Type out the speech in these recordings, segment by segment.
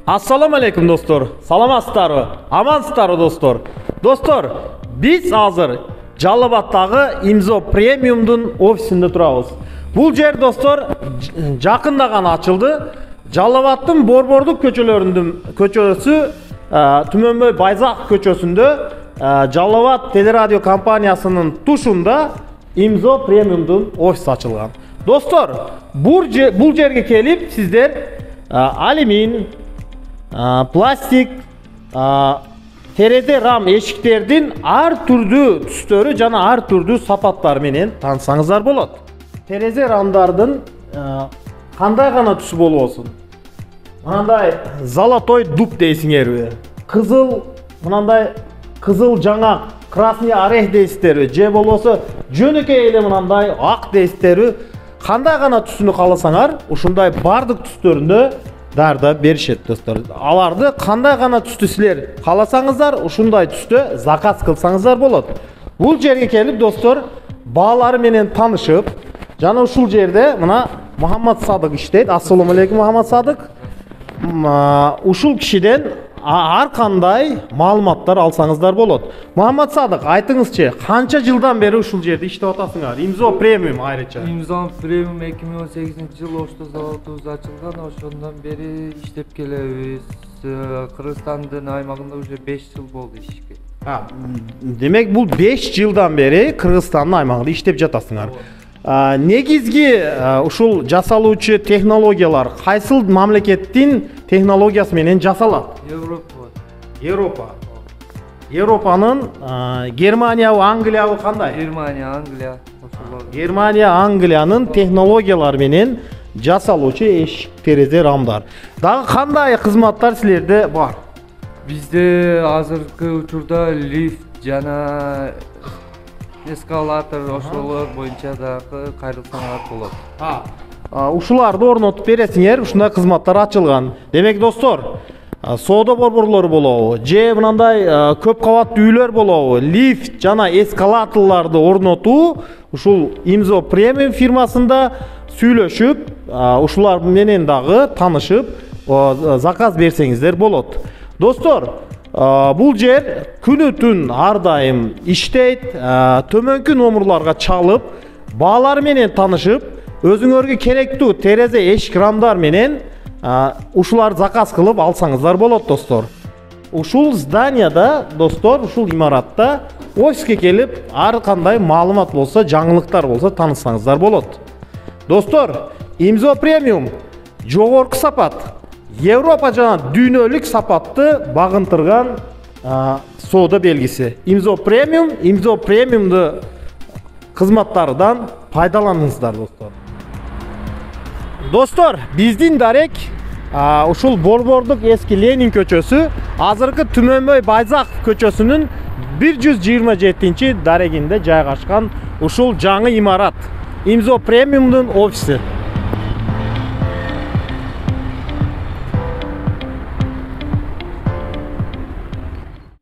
Assalamu alaikum dostlar. Salamsыздарбы? Амансыздарбы достор? Достор, biz hazır Жалал-Абадтагы имзо премиумдун офисинде турабыз. Бул жер достор жакында гана ачылды. Жалал-Абадтын Борбордук көчөсү Түмөнбөй Байзак көчөсүндө Жалал-Абад телерадио компаниясынын тушунда имзо премиумдун офиси ачылган. Достор, бул жерге келип сиздер алюмин, пластик, терезе рам эшиктердин ар түрдүү түстөрү жана ар түрдүү сапаттары менен таанысаңыздар болот. Терезе рамдардын кандай гана түсү болбосун. Мынандай золотой дуб дейсиңерби? Кызыл, мынандай кызыл жаңак, красный орех дейсиңерби? Же болбосо жөнөкөй эле мынандай ак дейсиңерби? Кандай гана түсүнү кааласаңар, ушундай бардык түстөрүндө дарда беришет достор. Аларды кандай гана түстү силер кааласаңыздар, ушундай түстө заказ кылсаңыздар болот. Бул жерге келип достор, баалары менен таанышып, жана ушул жерде мына Мухаммад Садык иштейт. Ассаламу алейкум, Мухаммад Садык. Ушул кишиден ар кандай маалыматтар алсаңыздар болот. Мухаммад Садык, айтыңызчы, канча жылдан бери ушул жерде иштеп атасыңар? Имзо премиум айрыча. Имзо премиум 2018-жыл Ошто заводубуз ачылган, ошондон бери иштеп келебиз. Кыргызстандын аймагында уже 5 жыл болду ишке. Демек бул 5 жылдан бери Кыргызстандын аймагында иштеп жатасыңар. Негизги ушул жасалуучу технологиялар кайсыл мамлекеттин технологиясы менен жасалат? Европа. Европанын Германиябы, Англиябы кандай? Германия, Англия. Германия, Англиянын технологиялары менен жасалуучу эшик терезе рамдар. Дагы кандай кызматтар силерде бар? Бизде азыркы учурда лифт жана эскалатор ошолор боюнча дагы кайрылсаңар болот. Ушуларды орнотуп бересиңер, ушундай кызматтар ачылган. Демек достор, соода борборлору болобу, же мындай көп кабаттуу үйлөр болобу, лифт жана эскалаторлорду орнотуу ушул имзо премиум фирмасында сүйлөшүп, ушулар менен дагы таанышып, заказ берсеңиздер болот. Достор, бул жер күнү түн ар дайым иштейт. Төмөнкү номерларга чалып, баалары менен таанышып, өзүңөргө керектүү терезе эшик рамдар менен ушулар заказ кылып алсаңыздар болот достор. Ушул зданияда достор, ушул имаратта офиске келип, ар кандай маалымат болсо, жаңылыктар болсо таанышсаңыздар болот. Достор, имзо премиум жогорку сапат, Европа жана дүйнөлүк сапатты багынтырган соода белгиси. Имзо премиумду кызматтардан пайдаланыңыздар достор. Достор, биздин дарек ушул Борбордук эски Ленин көчөсү, азыркы Түмөнбөй Байзак көчөсүнүн 127-чи дарегинде жайгашкан ушул жаңы имарат. Имзо премиумдун офиси.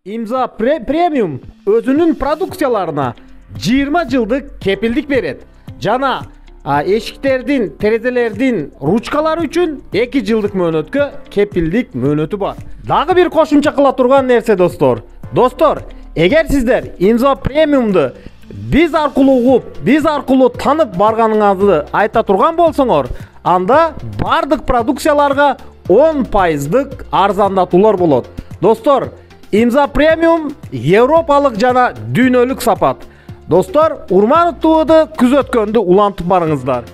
Имзо премиум өзүнүн продукцияларына 20 жылдык кепилдик берет. Жана эшиктердин, терезелердин ручкалары үчүн 2 жылдык мөөнөткө кепилдик мөөнөтү бар. Дагы бир кошумча кыла турган нерсе достор. Достор, эгер сиздер имзо премиумду биз аркылуу танып барганыңызды айта турган болсоңор, анда бардык продукцияларга 10% арзандатуулар болот. Достор, имзо премиум европалык жана дүйнөлүк сапат. Достор, урман ТВ'ды күзөткөндү улантып барыңыздар.